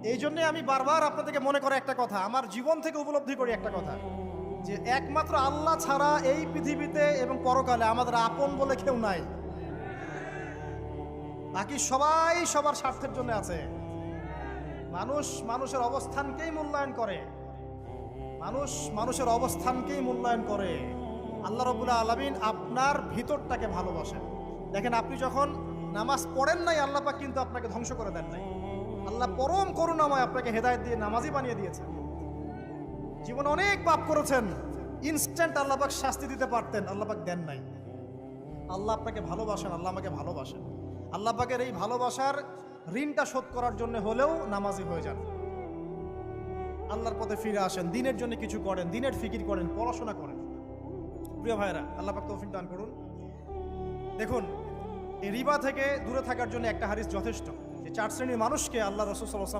এই জন্যে আমি বারবার আপনাদেরকে মনে করে একটা কথা, আমার জীবন থেকে উপলব্ধি করি একটা কথা, যে একমাত্র আল্লাহ ছাড়া এই পৃথিবীতে এবং পরকালে আমাদের আপন বলে কেউ নাই। বাকি সবাই সবার স্বার্থের জন্য আছে। মানুষ মানুষের অবস্থানকেই মূল্যায়ন করে, মানুষ মানুষের অবস্থানকেই মূল্যায়ন করে। আল্লাহ রাব্বুল আলামিন আপনার ভিতরটাকে ভালোবাসেন। দেখেন, আপনি যখন নামাজ পড়েন নাই, আল্লাহ পাক কিন্তু আপনাকে ধ্বংস করে দেন নাই। আল্লাহ পরম করুণাময় আপনাকে হেদায়েত দিয়ে নামাজি বানিয়ে দিয়েছেন। জীবনে অনেক পাপ করেছেন, ইনস্ট্যান্ট আল্লাহ পাক শাস্তি দিতে পারতেন, আল্লাহ পাক দেন নাই। আল্লাহ আপনাকে ভালোবাসেন, আল্লাহ আমাকে ভালোবাসেন। আল্লাহ পাকের এই ভালোবাসার ঋণটা শোধ করার জন্য হলেও নামাজি হয়ে যান, আল্লাহর পথে ফিরে আসেন, দিনের জন্য কিছু করেন, দিনের ফিকির করেন, পড়াশোনা করেন। প্রিয় ভাইরা, আল্লাহ পাক তৌফিক দান করুন। দেখুন, এই রিবা থেকে দূরে থাকার জন্য একটা হাদিস যথেষ্ট, যে 4 শ্রেণীর মানুষকে আল্লাহ রাসূল সাল্লাল্লাহু আলাইহি ওয়াসাল্লাম